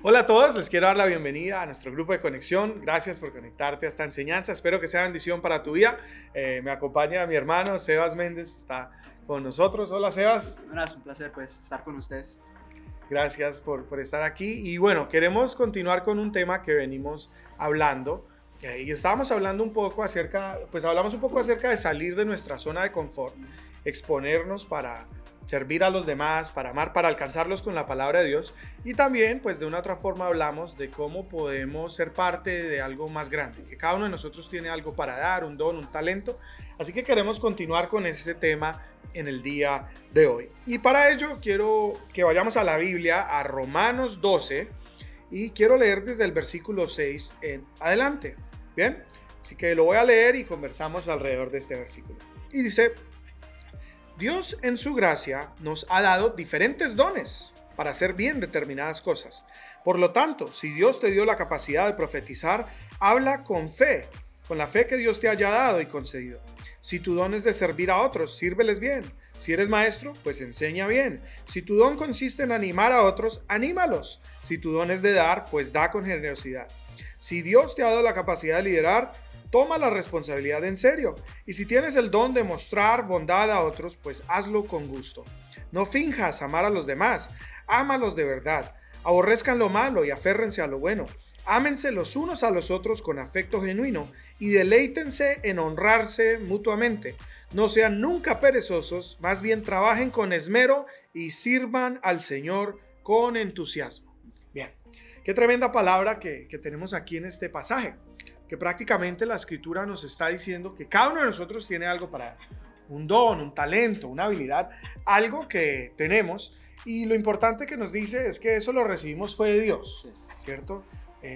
Hola a todos, les quiero dar la bienvenida a nuestro grupo de conexión. Gracias por conectarte a esta enseñanza. Espero que sea bendición para tu vida. Me acompaña mi hermano Sebas Méndez, está con nosotros. Hola Sebas. Bueno, es un placer estar con ustedes. Gracias por estar aquí. Y bueno, queremos continuar con un tema que venimos hablando. Y estábamos hablando un poco hablamos un poco acerca de salir de nuestra zona de confort, exponernos para servir a los demás, para amar, para alcanzarlos con la palabra de Dios. Y también, pues de una otra forma hablamos de cómo podemos ser parte de algo más grande, que cada uno de nosotros tiene algo para dar, un don, un talento. Así que queremos continuar con ese tema en el día de hoy. Y para ello quiero que vayamos a la Biblia, a Romanos 12, y quiero leer desde el versículo 6 en adelante. Bien, así que lo voy a leer y conversamos alrededor de este versículo. Y dice: Dios en su gracia nos ha dado diferentes dones para hacer bien determinadas cosas. Por lo tanto, si Dios te dio la capacidad de profetizar, habla con fe, con la fe que Dios te haya dado y concedido. Si tu don es de servir a otros, sírveles bien. Si eres maestro, pues enseña bien. Si tu don consiste en animar a otros, anímalos. Si tu don es de dar, pues da con generosidad. Si Dios te ha dado la capacidad de liderar, toma la responsabilidad en serio. Y si tienes el don de mostrar bondad a otros, pues hazlo con gusto. No finjas amar a los demás, ámalos de verdad. Aborrezcan lo malo y aférrense a lo bueno. Ámense los unos a los otros con afecto genuino y deleítense en honrarse mutuamente. No sean nunca perezosos, más bien trabajen con esmero y sirvan al Señor con entusiasmo. Bien, qué tremenda palabra que tenemos aquí en este pasaje, que prácticamente la Escritura nos está diciendo que cada uno de nosotros tiene algo para dar, un don, un talento, una habilidad, algo que tenemos, y lo importante que nos dice es que eso lo recibimos fue de Dios, ¿cierto?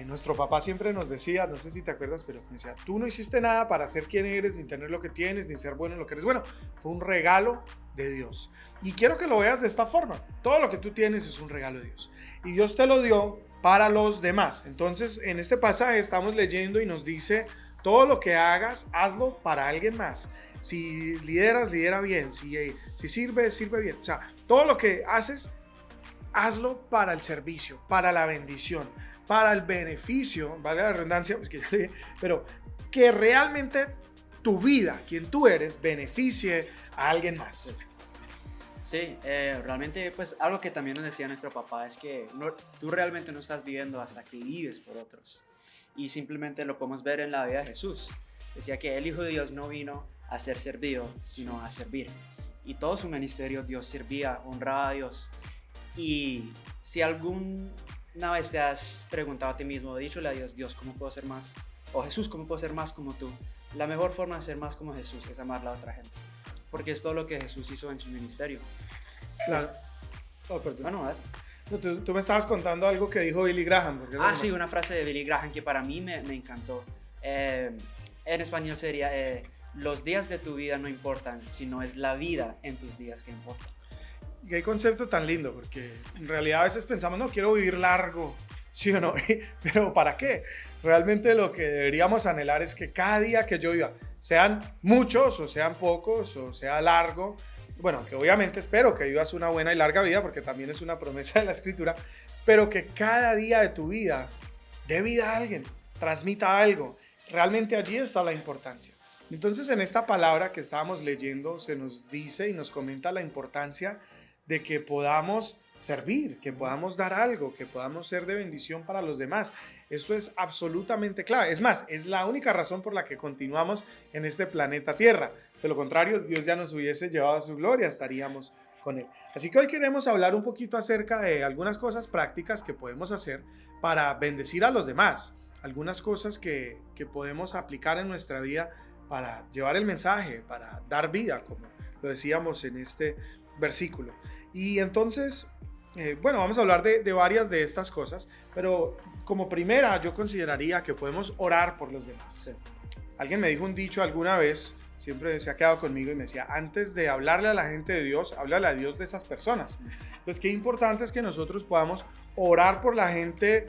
Nuestro papá siempre nos decía, no sé si te acuerdas, pero me decía: tú no hiciste nada para ser quien eres, ni tener lo que tienes, ni ser bueno en lo que eres. Bueno, fue un regalo de Dios. Y quiero que lo veas de esta forma: todo lo que tú tienes es un regalo de Dios. Y Dios te lo dio para los demás. Entonces, en este pasaje estamos leyendo y nos dice: todo lo que hagas, hazlo para alguien más. Si lideras, lidera bien. Si sirve, sirve bien. O sea, todo lo que haces, hazlo para el servicio, para la bendición, para el beneficio, vale la redundancia, pero que realmente tu vida, quien tú eres, beneficie a alguien más. Sí, realmente pues algo que también nos decía nuestro papá es que tú realmente no estás viviendo hasta que vives por otros. Y simplemente lo podemos ver en la vida de Jesús. Decía que el Hijo de Dios no vino a ser servido, sino a servir. Y todo su ministerio Dios servía, honraba a Dios. Y si alguna vez te has preguntado a ti mismo, díchole a Dios: Dios, ¿cómo puedo ser más? O Jesús, ¿cómo puedo ser más como tú? La mejor forma de ser más como Jesús es amar a la otra gente. Porque es todo lo que Jesús hizo en su ministerio. Claro. Oh, perdón. Bueno, a ver. No, tú me estabas contando algo que dijo Billy Graham. Sí, una frase de Billy Graham que para mí me encantó. En español sería: los días de tu vida no importan, sino es la vida en tus días que importa. Y qué concepto tan lindo, porque en realidad a veces pensamos: no, quiero vivir largo, ¿sí o no? Pero ¿para qué? Realmente lo que deberíamos anhelar es que cada día que yo viva, sean muchos o sean pocos o sea largo, bueno, que obviamente espero que vivas una buena y larga vida, porque también es una promesa de la Escritura, pero que cada día de tu vida dé vida a alguien, transmita algo. Realmente allí está la importancia. Entonces, en esta palabra que estábamos leyendo se nos dice y nos comenta la importancia de que podamos servir, que podamos dar algo, que podamos ser de bendición para los demás. Esto es absolutamente clave. Es más, es la única razón por la que continuamos en este planeta Tierra. De lo contrario, Dios ya nos hubiese llevado a su gloria, estaríamos con Él. Así que hoy queremos hablar un poquito acerca de algunas cosas prácticas que podemos hacer para bendecir a los demás. Algunas cosas que podemos aplicar en nuestra vida para llevar el mensaje, para dar vida, como lo decíamos en este versículo. Y entonces, vamos a hablar de varias de estas cosas, pero como primera yo consideraría que podemos orar por los demás. Sí. Alguien me dijo un dicho alguna vez, siempre se ha quedado conmigo, y me decía: antes de hablarle a la gente de Dios, háblale a Dios de esas personas. Entonces, qué importante es que nosotros podamos orar por la gente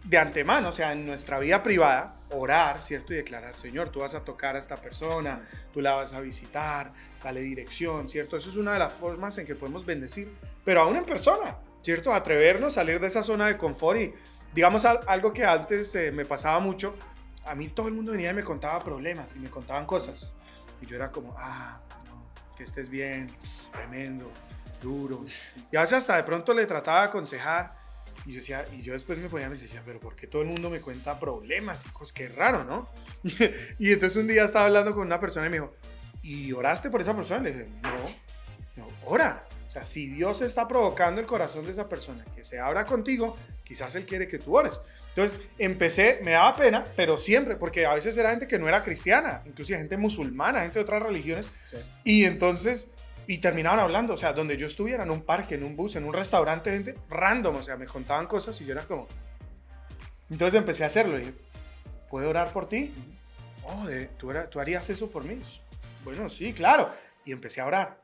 de antemano, o sea, en nuestra vida privada, orar, ¿cierto? Y declarar: Señor, tú vas a tocar a esta persona, tú la vas a visitar, dale dirección, ¿cierto? Eso es una de las formas en que podemos bendecir, pero aún en persona. ¿cierto? Atrevernos, salir de esa zona de confort y, digamos, algo que antes me pasaba mucho, a mí todo el mundo venía y me contaba problemas y me contaban cosas. Y yo era como, no, que estés bien, tremendo, duro. Y a veces hasta de pronto le trataba de aconsejar y yo decía, y yo después me ponía y me decía, pero ¿por qué todo el mundo me cuenta problemas y cosas? Qué raro, ¿no? Y entonces un día estaba hablando con una persona y me dijo, ¿y oraste por esa persona? Le dije, no, ora. O sea, si Dios está provocando el corazón de esa persona que se abra contigo, quizás Él quiere que tú ores. Entonces empecé, me daba pena, pero siempre, porque a veces era gente que no era cristiana, inclusive gente musulmana, gente de otras religiones, sí. Y entonces, y terminaban hablando, o sea, donde yo estuviera, en un parque, en un bus, en un restaurante, gente random, o sea, me contaban cosas y yo era como... Entonces empecé a hacerlo, y dije, ¿puedo orar por ti? Oh, ¿tú harías eso por mí? Bueno, sí, claro. Y empecé a orar.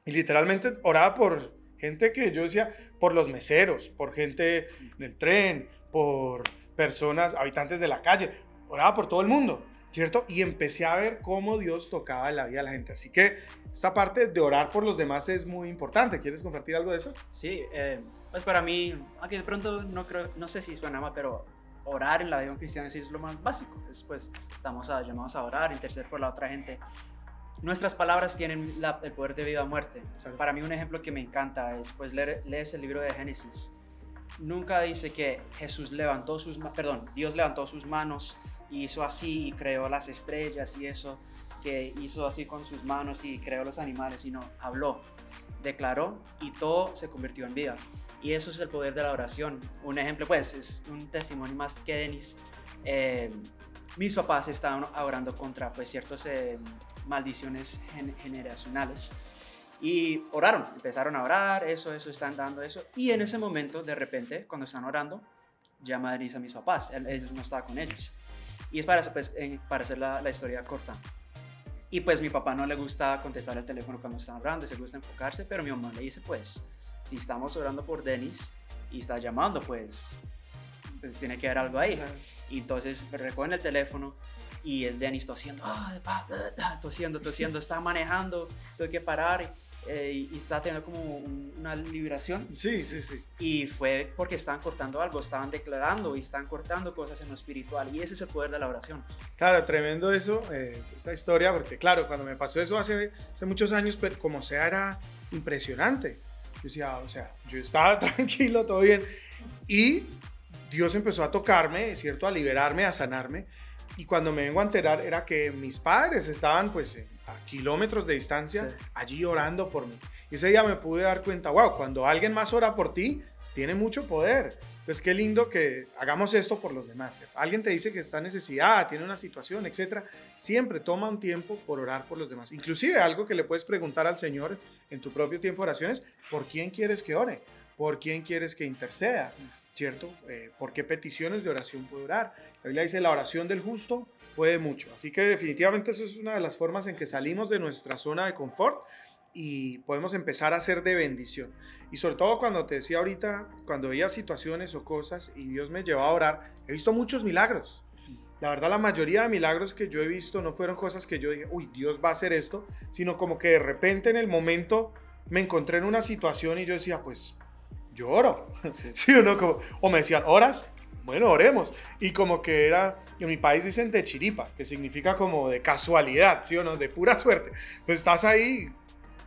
Y literalmente oraba por gente que yo decía, por los meseros, por gente en el tren, por personas, habitantes de la calle. Oraba por todo el mundo, ¿cierto? Y empecé a ver cómo Dios tocaba la vida de la gente. Así que esta parte de orar por los demás es muy importante. ¿Quieres compartir algo de eso? Sí, pues para mí, aunque de pronto no sé si suena mal, pero orar en la vida cristiana sí es lo más básico. Después estamos llamados a orar, interceder por la otra gente. Nuestras palabras tienen el poder de vida o muerte. Para mí un ejemplo que me encanta es, pues, lees el libro de Génesis. Nunca dice que Dios levantó sus manos y hizo así y creó las estrellas y eso, que hizo así con sus manos y creó los animales, sino habló, declaró y todo se convirtió en vida. Y eso es el poder de la oración. Un ejemplo, pues, es un testimonio más que Denis. Mis papás estaban orando contra, pues, ciertas maldiciones generacionales y empezaron a orar, eso, están dando eso, y en ese momento, de repente, cuando están orando, llama a Denise a mis papás, ellos no estaban con ellos, y es para hacer la historia corta. Y pues mi papá no le gusta contestar el teléfono cuando están orando, se gusta enfocarse, pero mi mamá le dice, pues, si estamos orando por Denise y está llamando, pues tiene que haber algo ahí. Y entonces recogen el teléfono y es Dennis tosiendo, tosiendo, está manejando, tengo que parar y está teniendo como una liberación. Sí. Y fue porque estaban cortando algo, estaban declarando y estaban cortando cosas en lo espiritual, y ese es el poder de la oración. Claro, tremendo eso, esa historia, porque claro, cuando me pasó eso hace muchos años, pero como sea era impresionante. Yo decía, o sea, yo estaba tranquilo, todo bien, y Dios empezó a tocarme, ¿cierto? A liberarme, a sanarme. Y cuando me vengo a enterar era que mis padres estaban pues a kilómetros de distancia, sí, allí orando por mí. Y ese día me pude dar cuenta, wow, cuando alguien más ora por ti, tiene mucho poder. Pues qué lindo que hagamos esto por los demás, ¿cierto? Alguien te dice que está en necesidad, tiene una situación, etc. Siempre toma un tiempo por orar por los demás. Inclusive algo que le puedes preguntar al Señor en tu propio tiempo de oración es, ¿por quién quieres que ore? ¿Por quién quieres que interceda? ¿Cierto? ¿Por qué peticiones de oración puede orar? La Biblia dice, la oración del justo puede mucho. Así que definitivamente eso es una de las formas en que salimos de nuestra zona de confort y podemos empezar a ser de bendición. Y sobre todo cuando te decía ahorita, cuando veía situaciones o cosas y Dios me llevaba a orar, he visto muchos milagros. La verdad, la mayoría de milagros que yo he visto no fueron cosas que yo dije, uy, Dios va a hacer esto, sino como que de repente en el momento me encontré en una situación y yo decía, pues yo oro, ¿sí o no? O me decían, ¿oras? Bueno, oremos. Y como que era, en mi país dicen de chiripa, que significa como de casualidad, ¿sí o no? De pura suerte. Entonces estás ahí,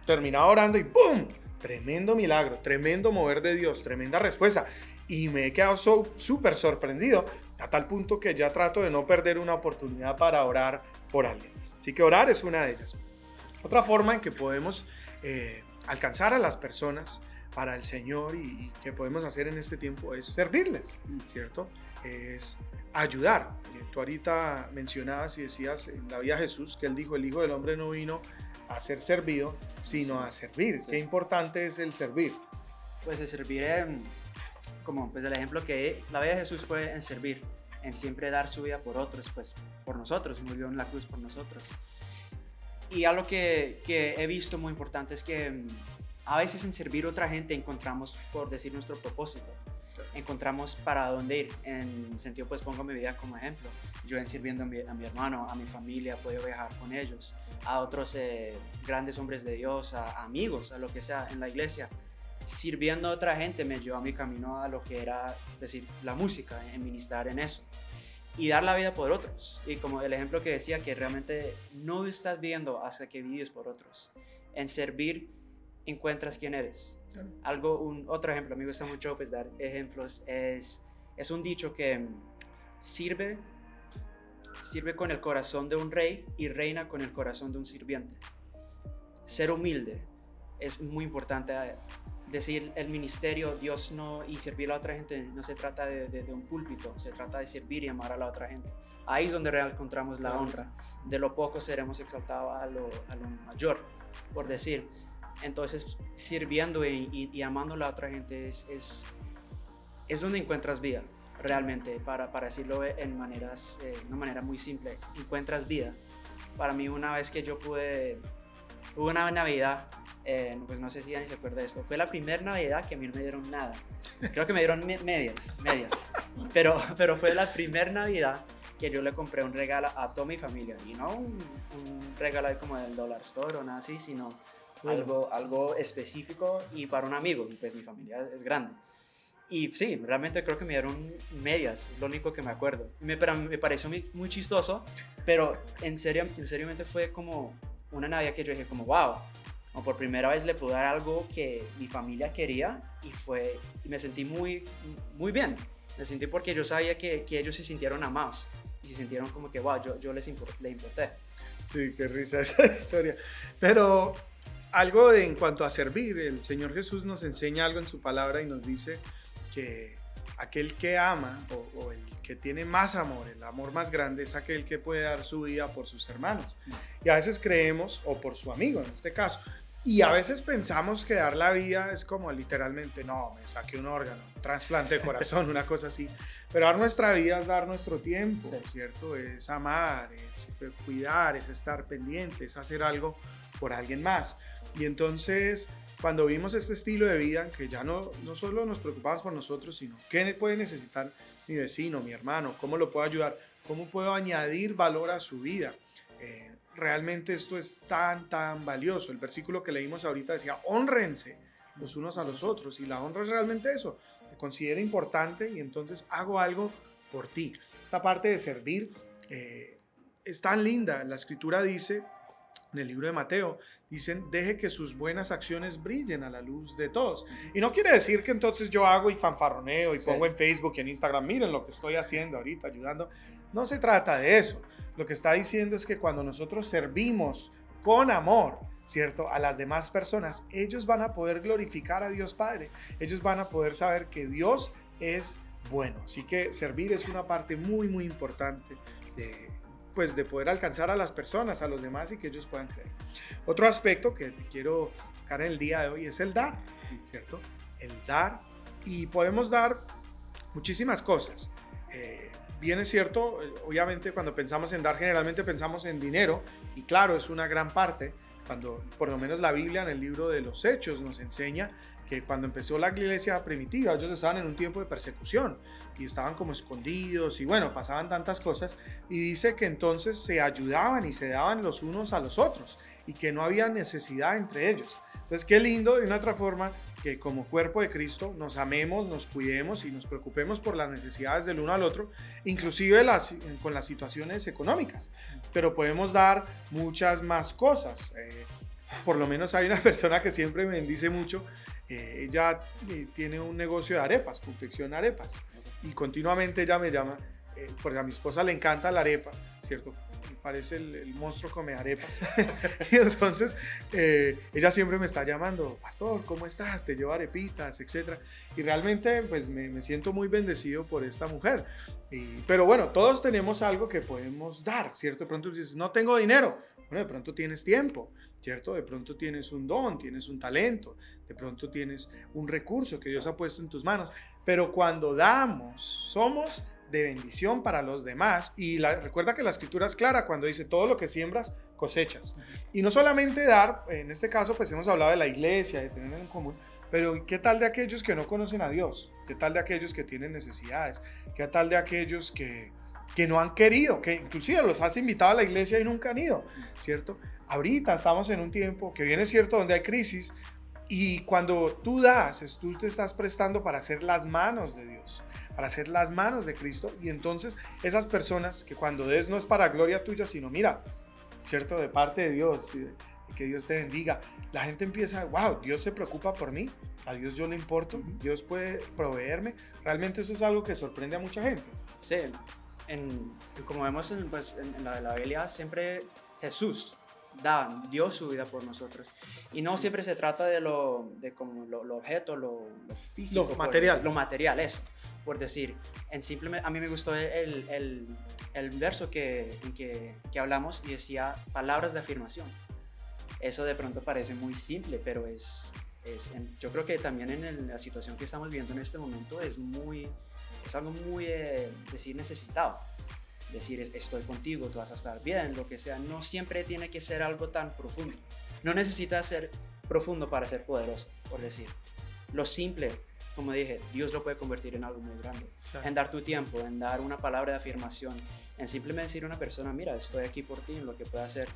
terminaba orando y ¡pum! Tremendo milagro, tremendo mover de Dios, tremenda respuesta. Y me he quedado súper sorprendido, a tal punto que ya trato de no perder una oportunidad para orar por alguien. Así que orar es una de ellas. Otra forma en que podemos alcanzar a las personas para el Señor y que podemos hacer en este tiempo es servirles, ¿cierto? Es ayudar. Tú ahorita mencionabas y decías en la vida de Jesús que Él dijo, el Hijo del Hombre no vino a ser servido, sino a servir. Sí. Qué importante es el servir. Pues el servir, como pues el ejemplo que la vida de Jesús fue en servir, en siempre dar su vida por otros, pues por nosotros, murió en la cruz por nosotros. Y algo que he visto muy importante es que a veces en servir a otra gente encontramos, por decir, nuestro propósito. Encontramos para dónde ir. En sentido, pues pongo mi vida como ejemplo. Yo en sirviendo a mi hermano, a mi familia, he podido viajar con ellos, a otros grandes hombres de Dios, a amigos, a lo que sea en la iglesia. sirviendo a otra gente me llevó a mi camino a lo que era, decir, la música, en ministrar en eso. Y dar la vida por otros. Y como el ejemplo que decía, que realmente no estás viviendo hasta que vives por otros. En servir encuentras quién eres. Otro ejemplo, a mí me gusta mucho pues, dar ejemplos, es un dicho que sirve con el corazón de un rey y reina con el corazón de un sirviente. Ser humilde es muy importante. Decir el ministerio, Dios no, y servir a la otra gente no se trata de un púlpito, se trata de servir y amar a la otra gente. Ahí es donde realmente encontramos la honra. De lo poco seremos exaltados a lo mayor, por decir. Entonces, sirviendo y amando a la otra gente es donde encuentras vida, realmente, para decirlo en una manera muy simple. Encuentras vida. Para mí, una vez que hubo una Navidad, pues no sé si Dani se acuerda de esto, fue la primera Navidad que a mí no me dieron nada. Creo que me dieron medias, pero fue la primera Navidad que yo le compré un regalo a toda mi familia, y no un regalo como del Dollar Store o nada así, sino algo específico y para un amigo, y pues mi familia es grande. Y sí, realmente creo que me dieron medias, es lo único que me acuerdo. Pero me pareció muy chistoso, pero en seriamente fue como una Navidad que yo dije como wow, como por primera vez le pude dar algo que mi familia quería, y me sentí muy bien. Me sentí porque yo sabía que ellos se sintieron amados y se sintieron como que wow, yo le importé. Sí, qué risa esa historia. Pero algo en cuanto a servir, el Señor Jesús nos enseña algo en su palabra y nos dice que aquel que ama o el que tiene más amor, el amor más grande, es aquel que puede dar su vida por sus hermanos. Y a veces creemos, o por su amigo en este caso, y a veces pensamos que dar la vida es como literalmente, no, me saqué un órgano, un trasplante de corazón, una cosa así. Pero dar nuestra vida es dar nuestro tiempo, sí. ¿Cierto? Es amar, es cuidar, es estar pendiente, es hacer algo por alguien más. Y entonces, cuando vimos este estilo de vida, que ya no solo nos preocupamos por nosotros, sino qué puede necesitar mi vecino, mi hermano, cómo lo puedo ayudar, cómo puedo añadir valor a su vida. Realmente esto es tan valioso. El versículo que leímos ahorita decía, hónrense los unos a los otros, y la honra es realmente eso, te considero importante y entonces hago algo por ti. Esta parte de servir es tan linda. La escritura dice, en el libro de Mateo, dicen, deje que sus buenas acciones brillen a la luz de todos. Y no quiere decir que entonces yo hago y fanfarroneo y pongo en Facebook y en Instagram, miren lo que estoy haciendo ahorita, ayudando. No se trata de eso. Lo que está diciendo es que cuando nosotros servimos con amor, ¿cierto?, a las demás personas, ellos van a poder glorificar a Dios Padre. Ellos van a poder saber que Dios es bueno. Así que servir es una parte muy importante de poder alcanzar a las personas, a los demás, y que ellos puedan creer. Otro aspecto que te quiero tocar en el día de hoy es el dar, ¿cierto? El dar, y podemos dar muchísimas cosas. Bien es cierto, obviamente cuando pensamos en dar generalmente pensamos en dinero, y claro, es una gran parte. Cuando por lo menos la Biblia en el libro de los Hechos nos enseña que cuando empezó la iglesia primitiva, ellos estaban en un tiempo de persecución y estaban como escondidos y bueno, pasaban tantas cosas, y dice que entonces se ayudaban y se daban los unos a los otros y que no había necesidad entre ellos. Entonces qué lindo, de una otra forma, que como cuerpo de Cristo nos amemos, nos cuidemos y nos preocupemos por las necesidades del uno al otro, inclusive con las situaciones económicas, pero podemos dar muchas más cosas. Por lo menos hay una persona que siempre me bendice mucho. Ella tiene un negocio de arepas, confecciona arepas, y continuamente ella me llama, porque a mi esposa le encanta la arepa, ¿cierto? Me parece el monstruo come arepas. Y entonces ella siempre me está llamando, pastor, ¿cómo estás? Te llevo arepitas, etc. Y realmente pues me siento muy bendecido por esta mujer. Pero bueno, todos tenemos algo que podemos dar, ¿cierto? De pronto dices, no tengo dinero. Bueno, de pronto tienes tiempo, ¿cierto? De pronto tienes un don, tienes un talento, de pronto tienes un recurso que Dios ha puesto en tus manos. Pero cuando damos, somos de bendición para los demás. Y recuerda que la escritura es clara cuando dice, todo lo que siembras, cosechas. Y no solamente dar, en este caso pues hemos hablado de la iglesia, de tener en común, pero ¿qué tal de aquellos que no conocen a Dios? ¿Qué tal de aquellos que tienen necesidades? ¿Qué tal de aquellos que no han querido, que inclusive los has invitado a la iglesia y nunca han ido, ¿cierto? Ahorita estamos en un tiempo que bien es cierto donde hay crisis, Y cuando tú das, tú te estás prestando para hacer las manos de Dios, para hacer las manos de Cristo. Y entonces esas personas que cuando des no es para gloria tuya, sino mira, ¿cierto? De parte de Dios, que Dios te bendiga. La gente empieza, wow, Dios se preocupa por mí, a Dios yo le importo, Dios puede proveerme. Realmente eso es algo que sorprende a mucha gente. Sí, como vemos en la Biblia, siempre Jesús dio su vida por nosotros. Y no siempre se trata de lo objeto, lo físico. Lo material, eso. Por decir, simplemente, a mí me gustó el verso que hablamos y decía palabras de afirmación. Eso de pronto parece muy simple, pero yo creo que también en la situación que estamos viviendo en este momento es algo muy necesitado. Decir, estoy contigo, tú vas a estar bien, lo que sea. No siempre tiene que ser algo tan profundo. No necesita ser profundo para ser poderoso, por decir. Lo simple, como dije, Dios lo puede convertir en algo muy grande. Claro. En dar tu tiempo, en dar una palabra de afirmación, en simplemente decir a una persona, mira, estoy aquí por ti, en lo que pueda hacer.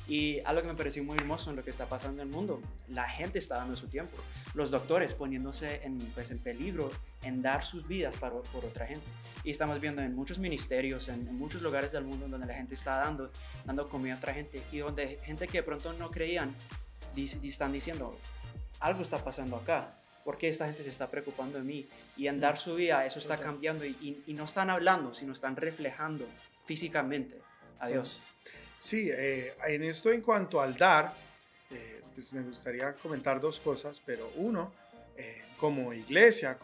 Y algo que me pareció muy hermoso en lo que está pasando en el mundo, la gente está dando su tiempo, los doctores poniéndose en peligro en dar sus vidas por otra gente. Y estamos viendo en muchos ministerios, en muchos lugares del mundo donde la gente está dando comida a otra gente, y donde gente que de pronto no creían están diciendo, algo está pasando acá, ¿por qué esta gente se está preocupando de mí? Y en dar su vida eso está cambiando, y no están hablando, sino están reflejando físicamente a Dios. Sí, en esto en cuanto al dar, pues me gustaría comentar dos cosas, pero uno, como iglesia,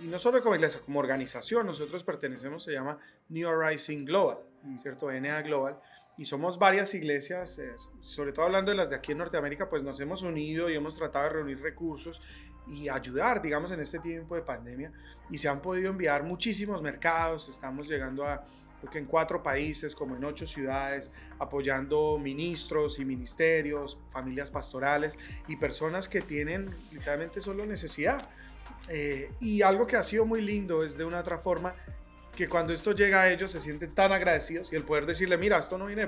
y no solo como iglesia, como organización, nosotros pertenecemos, se llama New Horizon Global, ¿cierto? NA Global, y somos varias iglesias, sobre todo hablando de las de aquí en Norteamérica, pues nos hemos unido y hemos tratado de reunir recursos y ayudar, digamos, en este tiempo de pandemia, y se han podido enviar muchísimos mercados, estamos llegando a que en 4 países, como en 8 ciudades, apoyando ministros y ministerios, familias pastorales y personas que tienen literalmente solo necesidad. Y algo que ha sido muy lindo es de una otra forma que cuando esto llega a ellos se sienten tan agradecidos, y el poder decirle, mira, esto no viene de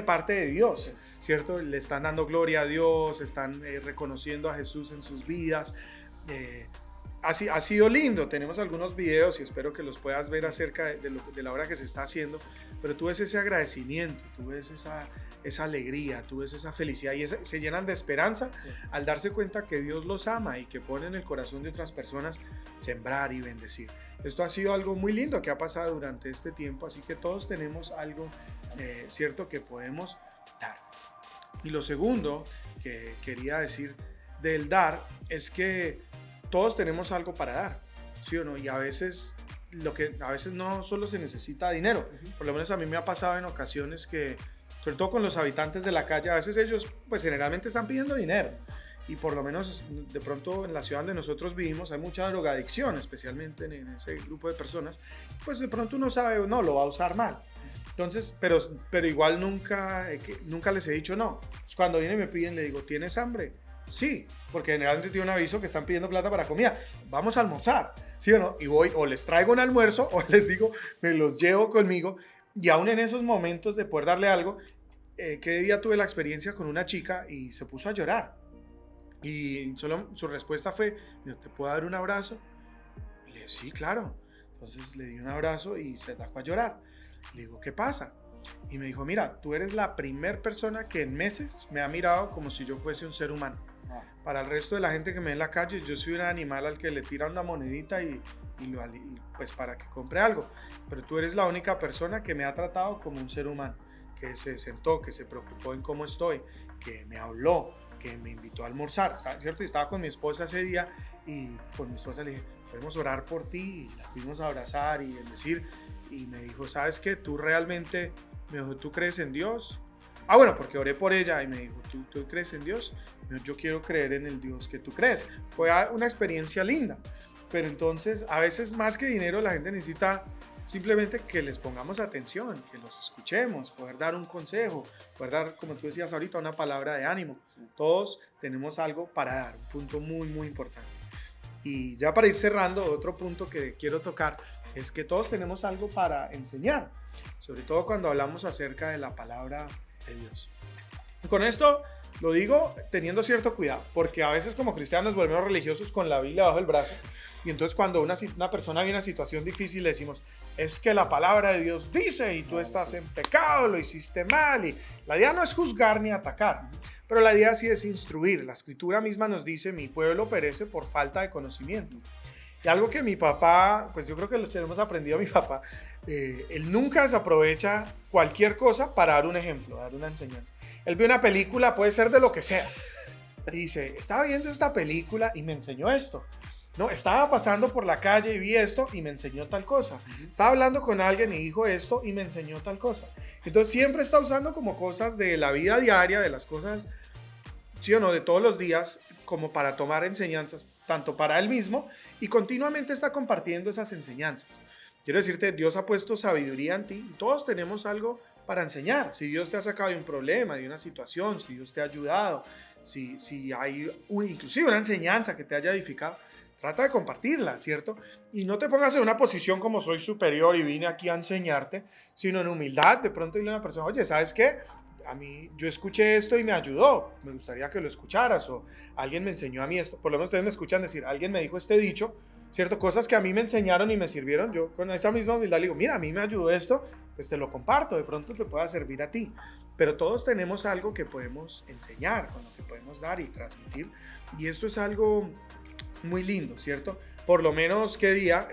parte de Dios, ¿cierto? Le están dando gloria a Dios, están reconociendo a Jesús en sus vidas. Ha sido lindo, tenemos algunos videos y espero que los puedas ver acerca de la obra que se está haciendo, pero tú ves ese agradecimiento, tú ves esa alegría, tú ves esa felicidad, y se llenan de esperanza al darse cuenta que Dios los ama y que pone en el corazón de otras personas sembrar y bendecir. Esto ha sido algo muy lindo que ha pasado durante este tiempo, así que todos tenemos algo cierto que podemos dar. Y lo segundo que quería decir del dar es que todos tenemos algo para dar, ¿sí o no? Y a veces no solo se necesita dinero. Por lo menos a mí me ha pasado en ocasiones que, sobre todo con los habitantes de la calle, a veces ellos pues generalmente están pidiendo dinero. Y por lo menos de pronto en la ciudad donde nosotros vivimos hay mucha drogadicción, especialmente en ese grupo de personas. Pues de pronto uno sabe, no, lo va a usar mal. Entonces, pero igual nunca les he dicho no. Pues cuando vienen y me piden, le digo, ¿tienes hambre? Sí, porque generalmente tiene un aviso que están pidiendo plata para comida. Vamos a almorzar, ¿sí o no? Y voy, o les traigo un almuerzo, o les digo, me los llevo conmigo. Y aún en esos momentos de poder darle algo, que día tuve la experiencia con una chica y se puso a llorar. Y solo su respuesta fue, ¿te puedo dar un abrazo? Y le dije, sí, claro. Entonces le di un abrazo y se sacó a llorar. Le digo, ¿qué pasa? Y me dijo, mira, tú eres la primera persona que en meses me ha mirado como si yo fuese un ser humano. Para el resto de la gente que me ve en la calle, yo soy un animal al que le tiran una monedita y pues para que compre algo. Pero tú eres la única persona que me ha tratado como un ser humano, que se sentó, que se preocupó en cómo estoy, que me habló, que me invitó a almorzar, ¿cierto? Y estaba con mi esposa ese día, y con mi esposa le dije, podemos orar por ti, y la fuimos a abrazar y decir, y me dijo, ¿sabes qué? Tú realmente, me dijo, ¿tú crees en Dios? Ah, bueno, porque oré por ella y me dijo, ¿tú crees en Dios? Yo quiero creer en el Dios que tú crees. Fue una experiencia linda, pero entonces a veces más que dinero la gente necesita simplemente que les pongamos atención, que los escuchemos, poder dar un consejo, poder dar, como tú decías ahorita, una palabra de ánimo. Todos tenemos algo para dar, un punto muy, muy importante. Y ya para ir cerrando, otro punto que quiero tocar es que todos tenemos algo para enseñar, sobre todo cuando hablamos acerca de la palabra de Dios. Y con esto Lo digo teniendo cierto cuidado, porque a veces como cristianos volvemos religiosos con la Biblia bajo el brazo, y entonces cuando una persona viene en una situación difícil le decimos, es que la palabra de Dios dice y tú estás en pecado, lo hiciste mal, y la idea no es juzgar ni atacar, pero la idea sí es instruir. La escritura misma nos dice, mi pueblo perece por falta de conocimiento. Y algo que mi papá, pues yo creo que lo hemos aprendido a mi papá, él nunca desaprovecha cualquier cosa para dar un ejemplo, dar una enseñanza. Él ve una película, puede ser de lo que sea, y dice, estaba viendo esta película y me enseñó esto. No, estaba pasando por la calle y vi esto y me enseñó tal cosa. Estaba hablando con alguien y dijo esto y me enseñó tal cosa. Entonces siempre está usando como cosas de la vida diaria, de las cosas, sí o no, de todos los días, como para tomar enseñanzas, tanto para él mismo, y continuamente está compartiendo esas enseñanzas. Quiero decirte, Dios ha puesto sabiduría en ti y todos tenemos algo para enseñar. Si Dios te ha sacado de un problema, de una situación, si Dios te ha ayudado, si hay inclusive una enseñanza que te haya edificado, trata de compartirla, ¿cierto? Y no te pongas en una posición como soy superior y vine aquí a enseñarte, sino en humildad. De pronto dile a una persona, oye, ¿sabes qué? A mí, yo escuché esto y me ayudó, me gustaría que lo escucharas, o alguien me enseñó a mí esto. Por lo menos ustedes me escuchan decir, alguien me dijo este dicho, ¿cierto? Cosas que a mí me enseñaron y me sirvieron. Yo con esa misma humildad le digo, mira, a mí me ayudó esto, pues te lo comparto, de pronto te pueda servir a ti. Pero todos tenemos algo que podemos enseñar, con lo que podemos dar y transmitir, y esto es algo muy lindo, ¿cierto? Por lo menos, ¿qué día?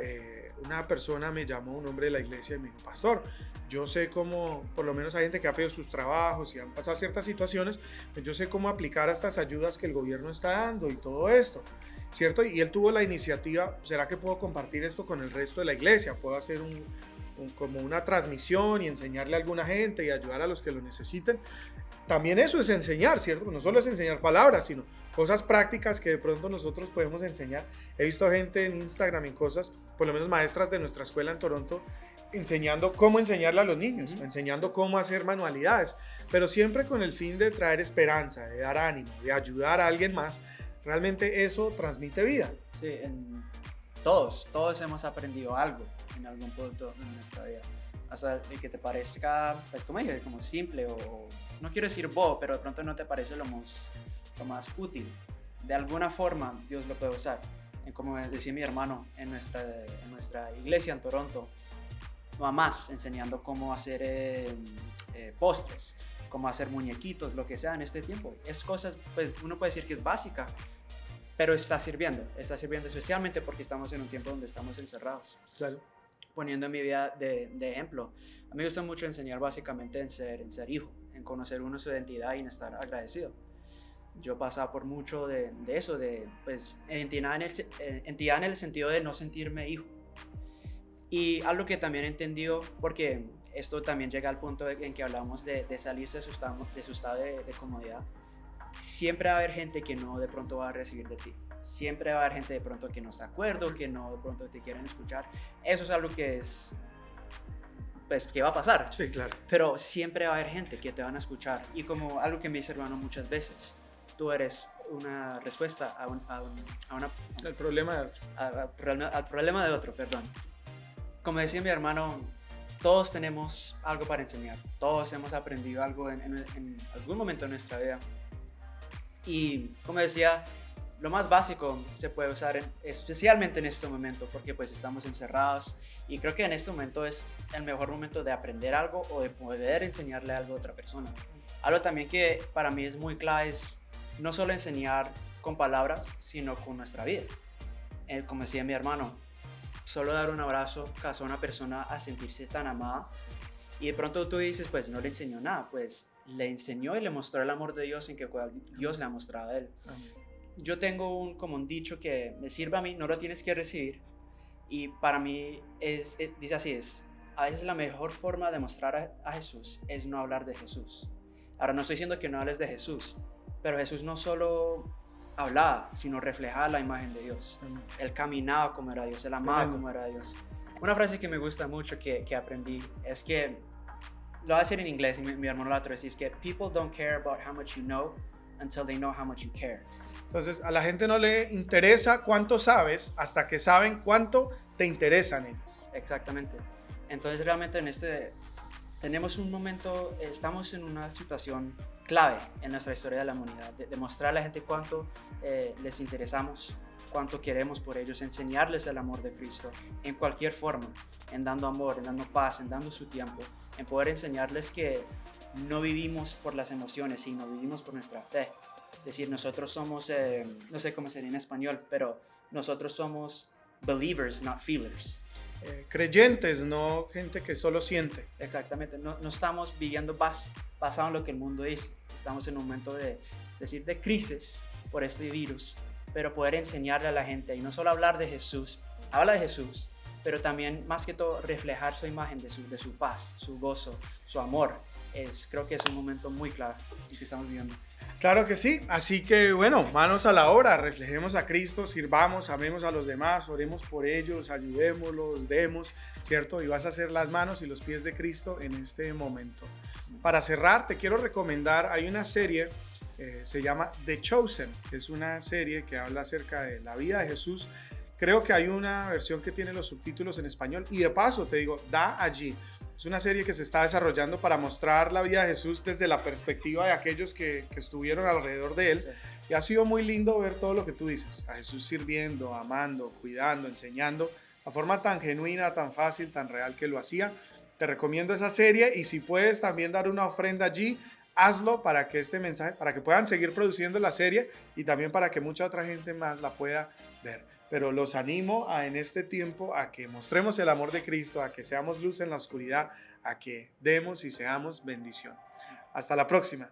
Una persona me llamó, un hombre de la iglesia, y me dijo, pastor, yo sé cómo, por lo menos hay gente que ha pedido sus trabajos y han pasado ciertas situaciones, pues yo sé cómo aplicar a estas ayudas que el gobierno está dando y todo esto, ¿cierto? Y él tuvo la iniciativa, ¿será que puedo compartir esto con el resto de la iglesia? ¿Puedo hacer como una transmisión y enseñarle a alguna gente y ayudar a los que lo necesiten? También eso es enseñar, ¿cierto? No solo es enseñar palabras, sino cosas prácticas que de pronto nosotros podemos enseñar. He visto gente en Instagram, en cosas, por lo menos maestras de nuestra escuela en Toronto, enseñando cómo enseñarle a los niños, enseñando cómo hacer manualidades, pero siempre con el fin de traer esperanza, de dar ánimo, de ayudar a alguien más. Realmente eso transmite vida. Sí, todos hemos aprendido algo en algún punto de nuestra vida. Hasta el que te parezca, pues como dije, como simple o no quiero decir bobo, pero de pronto no te parece lo más útil. De alguna forma Dios lo puede usar. Como decía mi hermano en nuestra iglesia en Toronto, mamás enseñando cómo hacer postres, cómo hacer muñequitos, lo que sea en este tiempo. Es cosas, pues uno puede decir que es básica, pero está sirviendo especialmente porque estamos en un tiempo donde estamos encerrados. Claro. Poniendo mi vida de ejemplo, a mí me gusta mucho enseñar básicamente en ser hijo, en conocer uno su identidad y en estar agradecido. Yo pasaba por mucho de eso, de pues, entidad en el sentido de no sentirme hijo. Y algo que también he entendido, porque esto también llega al punto en que hablamos de salirse de su estado de comodidad, siempre va a haber gente que no de pronto va a recibir de ti. Siempre va a haber gente de pronto que no está de acuerdo, que no de pronto te quieren escuchar. Eso es algo que es, pues, que va a pasar. Sí, claro. Pero siempre va a haber gente que te van a escuchar. Y como algo que me dice hermano muchas veces, tú eres una respuesta El problema de otro. al problema de otro, perdón. Como decía mi hermano, todos tenemos algo para enseñar. Todos hemos aprendido algo en algún momento de nuestra vida. Y como decía, lo más básico se puede usar especialmente en este momento porque pues estamos encerrados y creo que en este momento es el mejor momento de aprender algo o de poder enseñarle algo a otra persona. Algo también que para mí es muy clave es no solo enseñar con palabras, sino con nuestra vida. Como decía mi hermano, solo dar un abrazo causó a una persona a sentirse tan amada y de pronto tú dices, pues no le enseñó nada, pues le enseñó y le mostró el amor de Dios en que Dios le ha mostrado a él. Amén. Yo tengo como un dicho que me sirve a mí, no lo tienes que recibir, y para mí dice así, a veces la mejor forma de mostrar a Jesús es no hablar de Jesús. Ahora no estoy diciendo que no hables de Jesús, pero Jesús no solo hablaba, sino reflejaba la imagen de Dios. Él caminaba como era Dios, él amaba como era Dios. Una frase que me gusta mucho que aprendí es que, lo voy a decir en inglés y mi hermano la traduce, es que people don't care about how much you know until they know how much you care. Entonces, a la gente no le interesa cuánto sabes hasta que saben cuánto te interesan ellos. Exactamente. Entonces, realmente en este tenemos un momento, estamos en una situación clave en nuestra historia de la humanidad, de mostrar a la gente cuánto les interesamos, cuánto queremos por ellos, enseñarles el amor de Cristo en cualquier forma, en dando amor, en dando paz, en dando su tiempo, en poder enseñarles que no vivimos por las emociones, sino vivimos por nuestra fe. Es decir, nosotros somos, no sé cómo sería en español, pero nosotros somos believers, not feelers. Creyentes, no gente que solo siente. Exactamente, no estamos viviendo basado en lo que el mundo dice. Estamos en un momento de crisis por este virus, pero poder enseñarle a la gente y no solo hablar de Jesús, habla de Jesús, pero también más que todo reflejar su imagen de su paz, su gozo, su amor. Creo que es un momento muy clave que estamos viviendo. Claro que sí, así que bueno, manos a la obra, reflejemos a Cristo, sirvamos, amemos a los demás, oremos por ellos, ayudémoslos, demos, ¿cierto? Y vas a hacer las manos y los pies de Cristo en este momento. Para cerrar, te quiero recomendar, hay una serie, se llama The Chosen, que es una serie que habla acerca de la vida de Jesús. Creo que hay una versión que tiene los subtítulos en español y de paso te digo, da allí. Es una serie que se está desarrollando para mostrar la vida de Jesús desde la perspectiva de aquellos que estuvieron alrededor de él. Sí. Y ha sido muy lindo ver todo lo que tú dices, a Jesús sirviendo, amando, cuidando, enseñando, la forma tan genuina, tan fácil, tan real que lo hacía. Te recomiendo esa serie y si puedes también dar una ofrenda allí, hazlo para que este mensaje, para que puedan seguir produciendo la serie y también para que mucha otra gente más la pueda ver. Pero los animo en este tiempo a que mostremos el amor de Cristo, a que seamos luz en la oscuridad, a que demos y seamos bendición. Hasta la próxima.